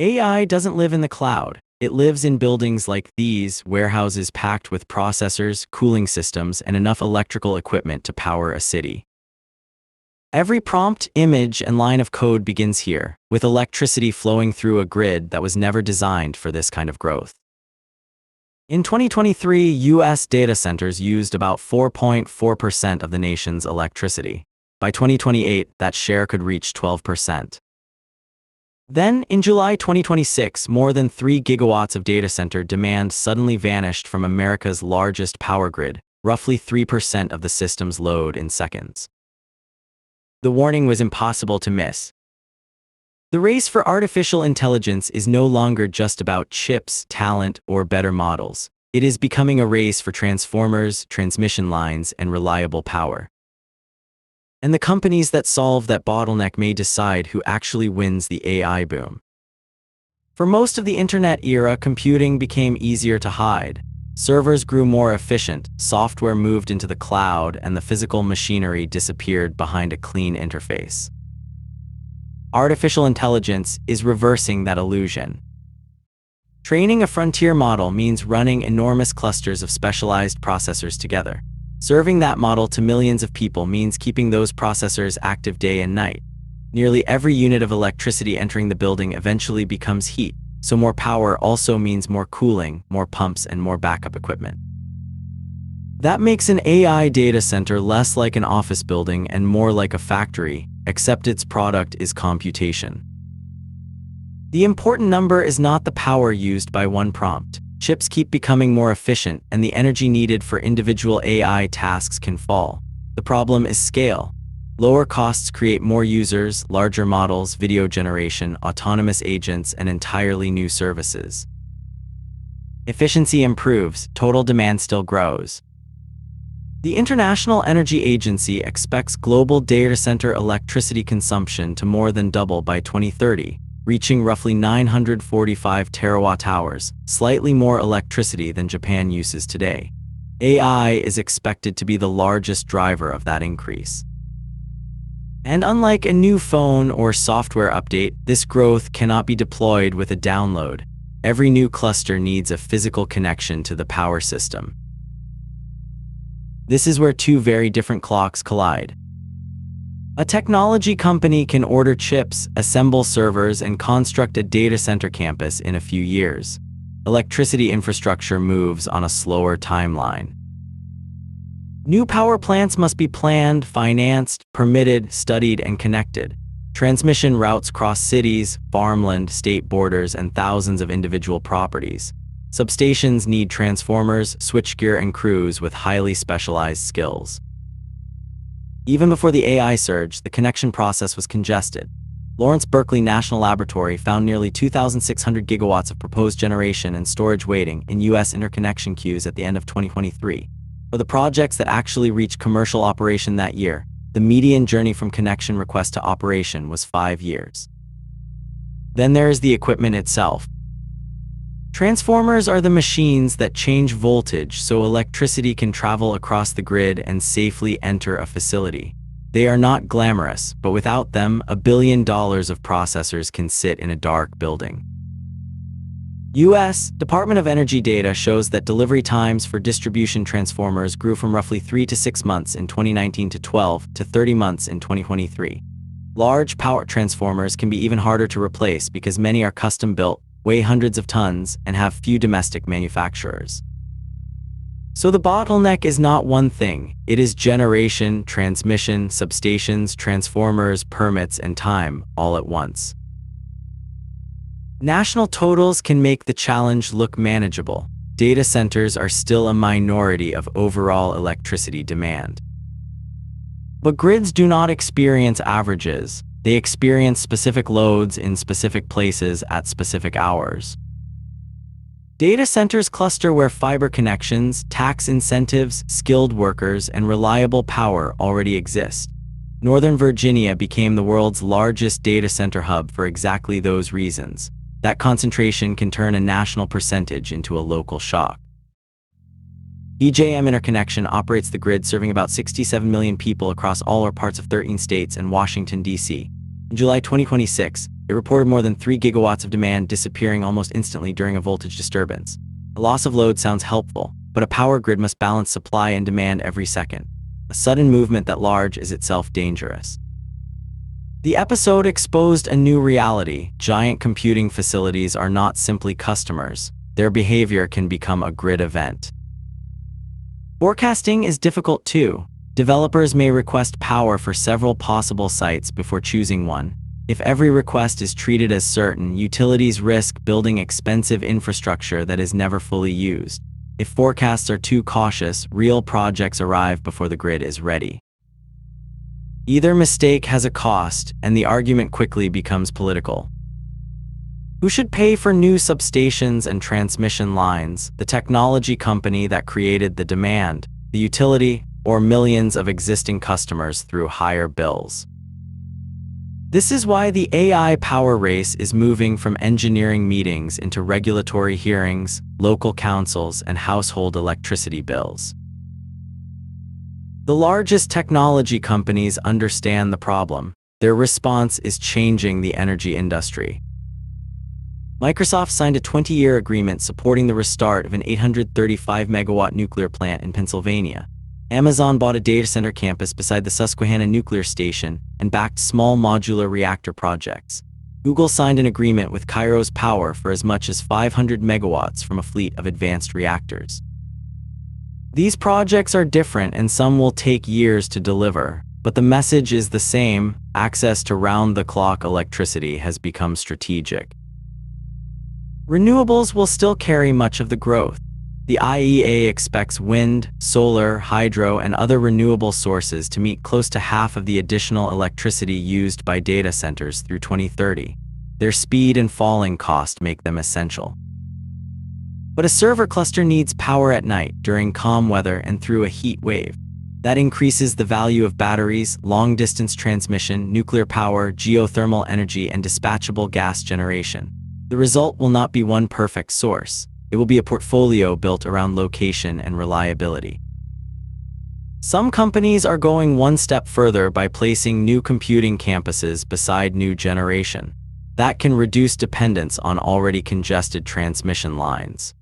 AI doesn't live in the cloud. It lives in buildings like these, warehouses packed with processors, cooling systems, and enough electrical equipment to power a city. Every prompt, image, and line of code begins here, with electricity flowing through a grid that was never designed for this kind of growth. In 2023, U.S. data centers used about 4.4% of the nation's electricity. By 2028, that share could reach 12%. Then, in July 2026, more than 3 gigawatts of data center demand suddenly vanished from America's largest power grid, roughly 3% of the system's load in seconds. The warning was impossible to miss. The race for artificial intelligence is no longer just about chips, talent, or better models. It is becoming a race for transformers, transmission lines, and reliable power. And the companies that solve that bottleneck may decide who actually wins the AI boom. For most of the internet era, computing became easier to hide. Servers grew more efficient, software moved into the cloud, and the physical machinery disappeared behind a clean interface. Artificial intelligence is reversing that illusion. Training a frontier model means running enormous clusters of specialized processors together. Serving that model to millions of people means keeping those processors active day and night. Nearly every unit of electricity entering the building eventually becomes heat, so more power also means more cooling, more pumps, and more backup equipment. That makes an AI data center less like an office building and more like a factory, except its product is computation. The important number is not the power used by one prompt. Chips keep becoming more efficient, and the energy needed for individual AI tasks can fall. The problem is scale. Lower costs create more users, larger models, video generation, autonomous agents, and entirely new services. Efficiency improves, total demand still grows. The International Energy Agency expects global data center electricity consumption to more than double by 2030, reaching roughly 945 terawatt-hours, slightly more electricity than Japan uses today. AI is expected to be the largest driver of that increase. And unlike a new phone or software update, this growth cannot be deployed with a download. Every new cluster needs a physical connection to the power system. This is where two very different clocks collide. A technology company can order chips, assemble servers, and construct a data center campus in a few years. Electricity infrastructure moves on a slower timeline. New power plants must be planned, financed, permitted, studied, and connected. Transmission routes cross cities, farmland, state borders, and thousands of individual properties. Substations need transformers, switchgear, and crews with highly specialized skills. Even before the AI surge, the connection process was congested. Lawrence Berkeley National Laboratory found nearly 2,600 gigawatts of proposed generation and storage waiting in U.S. interconnection queues at the end of 2023. For the projects that actually reached commercial operation that year, the median journey from connection request to operation was 5 years. Then there is the equipment itself. Transformers are the machines that change voltage so electricity can travel across the grid and safely enter a facility. They are not glamorous, but without them, $1 billion of processors can sit in a dark building. U.S. Department of Energy data shows that delivery times for distribution transformers grew from roughly 3 to 6 months in 2019 to 12 to 30 months in 2023. Large power transformers can be even harder to replace because many are custom-built, weigh hundreds of tons, and have few domestic manufacturers. So the bottleneck is not one thing. It is generation, transmission, substations, transformers, permits, and time, all at once. National totals can make the challenge look manageable. Data centers are still a minority of overall electricity demand. But grids do not experience averages. They experience specific loads in specific places at specific hours. Data centers cluster where fiber connections, tax incentives, skilled workers, and reliable power already exist. Northern Virginia became the world's largest data center hub for exactly those reasons. That concentration can turn a national percentage into a local shock. BJM Interconnection operates the grid serving about 67 million people across all or parts of 13 states and Washington, D.C. In July 2026, It reported more than 3 gigawatts of demand disappearing almost instantly during a voltage disturbance. A loss of load sounds helpful, but a power grid must balance supply and demand every second. A sudden movement that large is itself dangerous. The episode exposed a new reality. Giant computing facilities are not simply customers. Their behavior can become a grid event. Forecasting is difficult too. Developers may request power for several possible sites before choosing one. If every request is treated as certain, utilities risk building expensive infrastructure that is never fully used. If forecasts are too cautious, real projects arrive before the grid is ready. Either mistake has a cost, and the argument quickly becomes political. Who should pay for new substations and transmission lines? The technology company that created the demand, the utility, or millions of existing customers through higher bills? This is why the AI power race is moving from engineering meetings into regulatory hearings, local councils, and household electricity bills. The largest technology companies understand the problem. Their response is changing the energy industry. Microsoft signed a 20-year agreement supporting the restart of an 835-megawatt nuclear plant in Pennsylvania. Amazon bought a data center campus beside the Susquehanna nuclear station and backed small modular reactor projects. Google signed an agreement with Kairos Power for as much as 500 megawatts from a fleet of advanced reactors. These projects are different and some will take years to deliver, but the message is the same: access to round-the-clock electricity has become strategic. Renewables will still carry much of the growth. The IEA expects wind, solar, hydro, and other renewable sources to meet close to half of the additional electricity used by data centers through 2030. Their speed and falling cost make them essential. But a server cluster needs power at night, during calm weather, and through a heat wave. That increases the value of batteries, long-distance transmission, nuclear power, geothermal energy, and dispatchable gas generation. The result will not be one perfect source. It will be a portfolio built around location and reliability. Some companies are going one step further by placing new computing campuses beside new generation. That can reduce dependence on already congested transmission lines.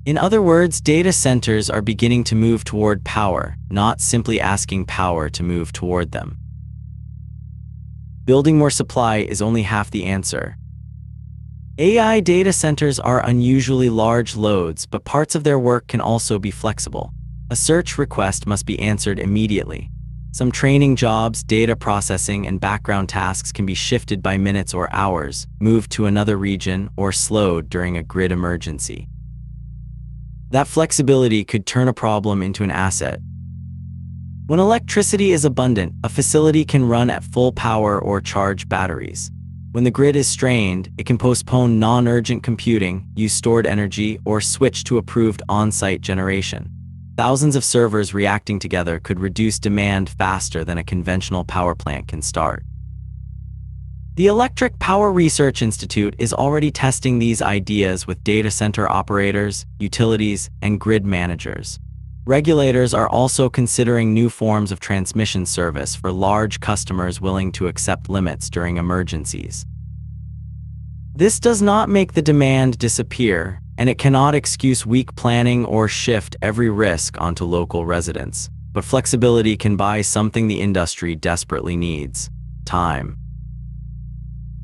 In other words, data centers are beginning to move toward power, not simply asking power to move toward them. Building more supply is only half the answer. AI data centers are unusually large loads, but parts of their work can also be flexible. A search request must be answered immediately. Some training jobs, data processing, and background tasks can be shifted by minutes or hours, moved to another region, or slowed during a grid emergency. That flexibility could turn a problem into an asset. When electricity is abundant, a facility can run at full power or charge batteries. When the grid is strained, it can postpone non-urgent computing, use stored energy, or switch to approved on-site generation. Thousands of servers reacting together could reduce demand faster than a conventional power plant can start. The Electric Power Research Institute is already testing these ideas with data center operators, utilities, and grid managers. Regulators are also considering new forms of transmission service for large customers willing to accept limits during emergencies. This does not make the demand disappear, and it cannot excuse weak planning or shift every risk onto local residents. But flexibility can buy something the industry desperately needs: time.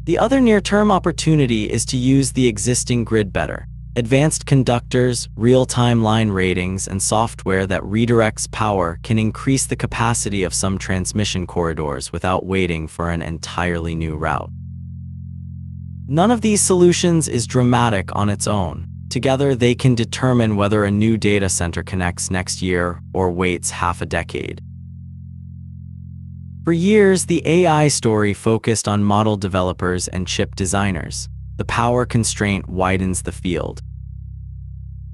The other near-term opportunity is to use the existing grid better. Advanced conductors, real-time line ratings, and software that redirects power can increase the capacity of some transmission corridors without waiting for an entirely new route. None of these solutions is dramatic on its own. Together, they can determine whether a new data center connects next year or waits half a decade. For years, the AI story focused on model developers and chip designers. The power constraint widens the field.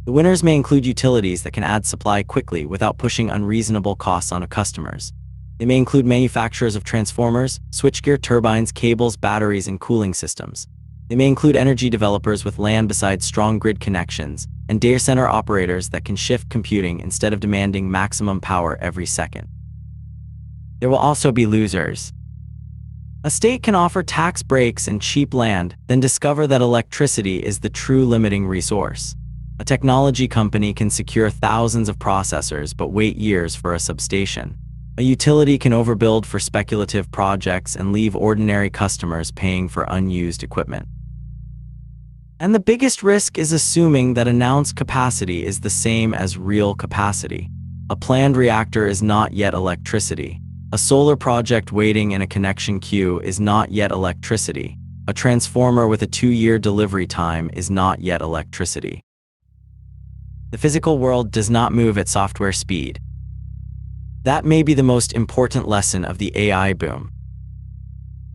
The winners may include utilities that can add supply quickly without pushing unreasonable costs on customers. They may include manufacturers of transformers, switchgear, turbines, cables, batteries, and cooling systems. They may include energy developers with land beside strong grid connections, and data center operators that can shift computing instead of demanding maximum power every second. There will also be losers. A state can offer tax breaks and cheap land, then discover that electricity is the true limiting resource. A technology company can secure thousands of processors but wait years for a substation. A utility can overbuild for speculative projects and leave ordinary customers paying for unused equipment. And the biggest risk is assuming that announced capacity is the same as real capacity. A planned reactor is not yet electricity. A solar project waiting in a connection queue is not yet electricity. A transformer with a 2-year delivery time is not yet electricity. The physical world does not move at software speed. That may be the most important lesson of the AI boom.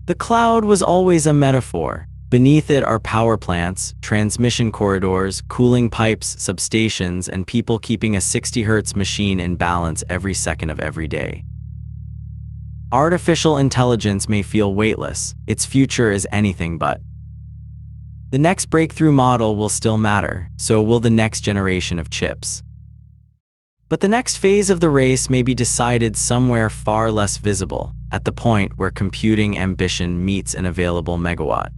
The cloud was always a metaphor. Beneath it are power plants, transmission corridors, cooling pipes, substations, and people keeping a 60 Hz machine in balance every second of every day. Artificial intelligence may feel weightless. Its future is anything but. The next breakthrough model will still matter, so will the next generation of chips. But the next phase of the race may be decided somewhere far less visible, at the point where computing ambition meets an available megawatt.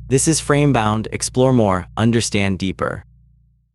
This is Framebound. Explore more, understand deeper.